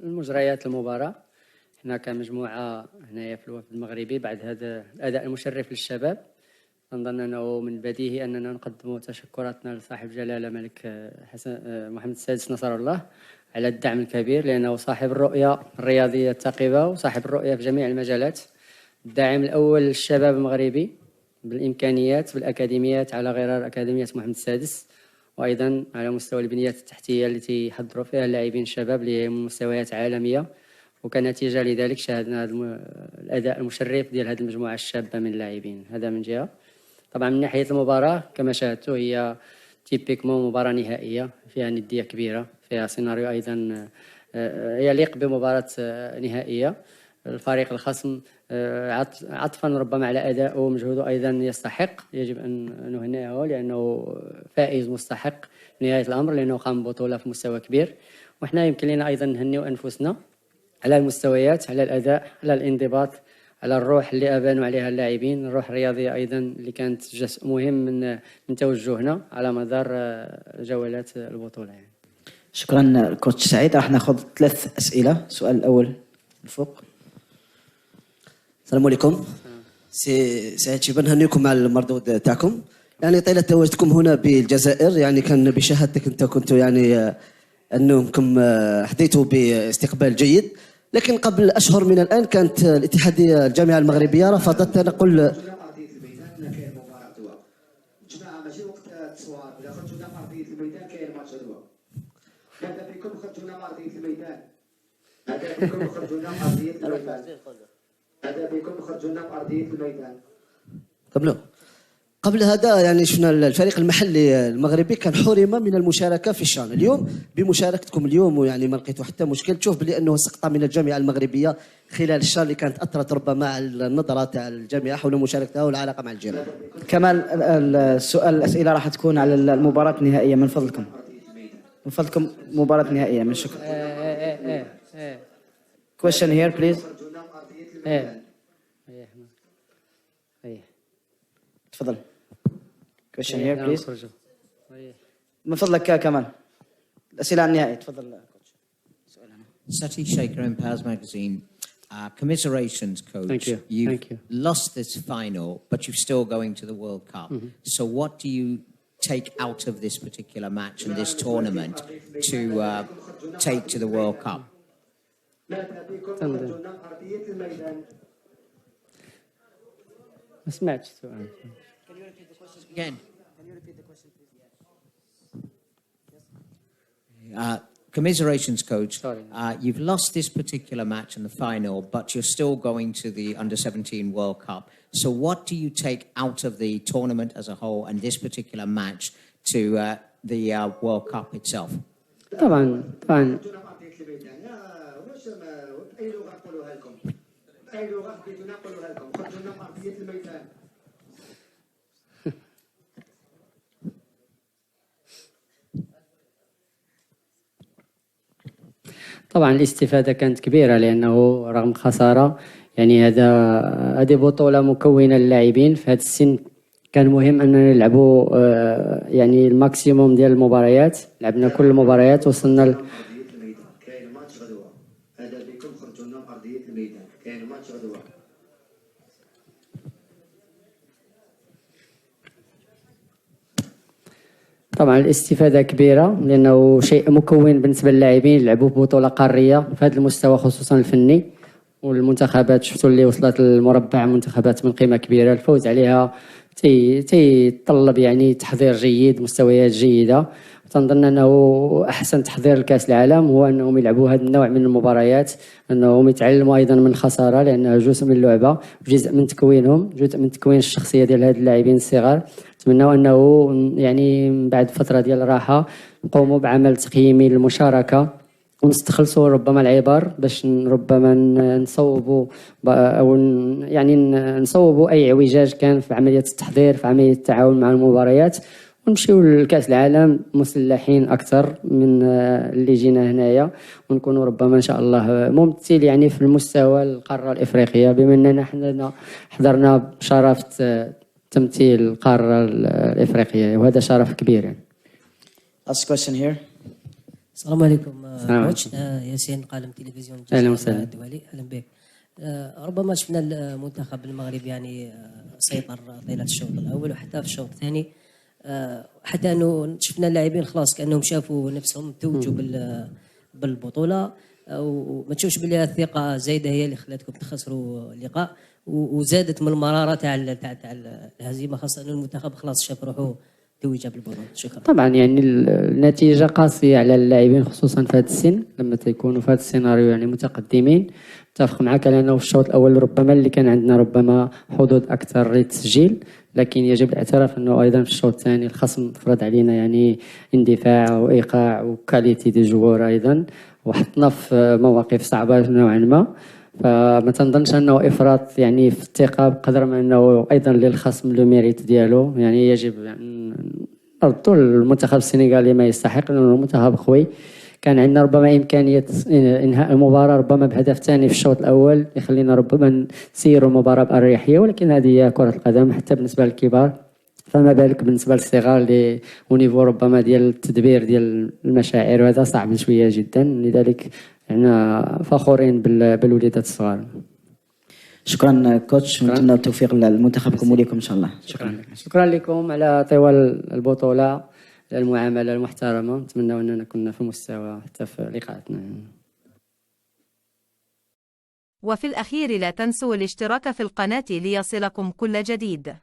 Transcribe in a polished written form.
المجريات المباراة. احنا كمجموعة هنايا في الوفد المغربي بعد هذا الأداء المشرف للشباب، نظن أنه من البديهي أننا نقدم تشكراتنا لصاحب الجلالة الملك حسن محمد السادس نصر الله على الدعم الكبير، لأنه صاحب الرؤية الرياضية الثاقبة وصاحب الرؤية في جميع المجالات. الداعم الأول للشباب المغربي بالإمكانيات بالأكاديميات على غرار أكاديمية محمد السادس، وأيضا على مستوى البنيات التحتية التي يحضروا فيها اللاعبين الشباب اللي من مستويات عالمية. وكنتيجة لذلك شاهدنا الأداء المشرف ديال هذه المجموعة الشابة من اللاعبين. هذا من جهة. طبعا من ناحية المباراة كما شاهدتوا هي تيبيكمون مباراة نهائية فيها ندية كبيرة، فيها سيناريو أيضا يليق بمباراة نهائية. الفريق الخصم عطفا ربما على أداء ومجهوده أيضا يستحق، يجب أن نهنئه لأنه فائز مستحق في نهاية الأمر، لأنه قام ببطولة في مستوى كبير. وإحنا يمكن لنا أيضا نهنئ أنفسنا على المستويات، على الأداء، على الانضباط، على الروح اللي أبانوا عليها اللاعبين، الروح الرياضية أيضا اللي كانت جزء مهم من توجهنا على مدار جولات البطولة يعني. شكرا كوتش سعيد. راح ناخذ 3 أسئلة. السؤال الأول الفوق. السلام عليكم. سعيد شيبان، نهنيكم على المردود تاعكم. يعني طيلة تواجدكم هنا بالجزائر يعني كان بشهادتك انت كنتوا يعني انكم حظيتوا باستقبال جيد، لكن قبل اشهر من الان كانت الاتحاديه الجامعه المغربيه رفضت تنقل قبل هذا يعني شفنا الفريق المحلي المغربي كان حرم من المشاركه في الشان. اليوم بمشاركتكم اليوم ويعني ما لقيتوا حتى مشكل، تشوف بلي انه سقط من الجامعه المغربيه خلال الشان اللي كانت اثرت ربما على النظره تاع الجامعه حول مشاركتها والعلاقه مع الجامعه. كمال السؤال الأسئلة راح تكون على المباراة النهائية من فضلكم. من فضلكم مباراة نهائية من شكر. Question here please. تفضل. Question here please. من فضلك كمال الأسئلة عن النهائي. تفضل كوتش. Sati Shaker in Paz Magazine. Commiserations, coach. Thank you. You've Thank you. lost this final, but you're still going to the World Cup. So what do you take out of this particular match and this tournament to take to the World Cup? ما سمعتش السؤال. Can you repeat the question again? Can you repeat the question please? Yes. Commiserations, coach. Sorry. You've lost this particular match in the final, but you're still going to the Under-17 World Cup. So what do you take out of the tournament as a whole and this particular match to the World Cup itself? طبعا طبعا الاستفادة كانت كبيرة، لأنه رغم خسارة يعني هذه بطولة مكونة للاعبين في هذا السن. كان مهم أننا نلعبوا يعني الماكسيموم ديال المباريات، لعبنا كل المباريات وصلنا طبعا الاستفادة كبيرة، لأنه شيء مكون بالنسبة للاعبين يلعبوا بطولة قارية في هذا المستوى خصوصا الفني. والمنتخبات شفتوا اللي وصلت للمربع منتخبات من قيمة كبيرة، الفوز عليها تيطلب يعني تحضير جيد، مستويات جيدة. تنظن أنه أحسن تحضير لكأس العالم هو أنهم يلعبوا هذا النوع من المباريات، أنهم يتعلموا أيضا من الخسارة لأنها جزء من اللعبة، جزء من تكوينهم، جزء من تكوين الشخصية ديال هاد اللاعبين الصغار. نتمنى أنه يعني من بعد فترة ديال الراحة نقوموا بعمل تقييمي للمشاركة ونستخلصوا ربما العبر باش ربما نصوبوا أو يعني نصوبوا أي اعوجاج كان في عملية التحضير، في عملية التعاون مع المباريات، ونمشيو لكأس العالم مسلحين أكثر من اللي جينا هنايا، ونكونوا ربما إن شاء الله ممثل يعني في المستوى القارة الإفريقية، بما أننا حضرنا بشرف تمثيل القارة الإفريقية، وهذا شرف كبير يعني. Last question here. السلام عليكم السلام كوتش. ياسين قالم تلفزيون أهلا الجزائر وسهلا. الدولي. اهلا بك. ربما شفنا المنتخب المغربي يعني سيطر طيله الشوط الاول وحتى في الشوط الثاني، حتى انه شفنا اللاعبين خلاص كانهم شافوا نفسهم توجوا بالبطوله، وما تشوفش بلي الثقه زايده هي اللي خلاتكم تخسروا اللقاء، وزادت من المراره تاع الهزيمه، خاصه انه المنتخب خلاص شاف روحه توج بالبطوله. شكرا. طبعا يعني النتيجة قاسية على اللاعبين خصوصا في هذا السن، لما تيكونوا في هذا السيناريو يعني متقدمين. متفق معك لأنه في الشوط الأول ربما اللي كان عندنا ربما حظوظ أكثر للتسجيل، لكن يجب الاعتراف أنه أيضا في الشوط الثاني الخصم فرض علينا يعني اندفاع وإيقاع وكاليتي دي جوار أيضا، وحطنا في مواقف صعبة نوعا ما. فما تنظنش انه افراط يعني في الثقه بقدر ما انه ايضا للخصم لو ميريت ديالو. يعني يجب يعني نردوا المنتخب السنغالي ما يستحق، لانه منتخب قوي. كان عندنا ربما امكانيه انهاء المباراه ربما بهدف ثاني في الشوط الاول يخلينا ربما نسيروا المباراه باريحيه، ولكن هذه هي كره القدم حتى بالنسبه للكبار، فما بالك بالنسبه للصغار اللي ونيفو ربما ديال التدبير ديال المشاعر، وهذا صعب شويه جدا. لذلك احنا فخورين بالوليدات الصغار. شكرا كوتش، ونتمنى التوفيق لمنتخبكم وليكم ان شاء الله. شكرا لكم على طوال البطوله، المعامله المحترمه. نتمنى اننا كنا في المستوى حتى في لقاءاتنا. وفي الأخير لا تنسوا الاشتراك في القناة ليصلكم كل جديد.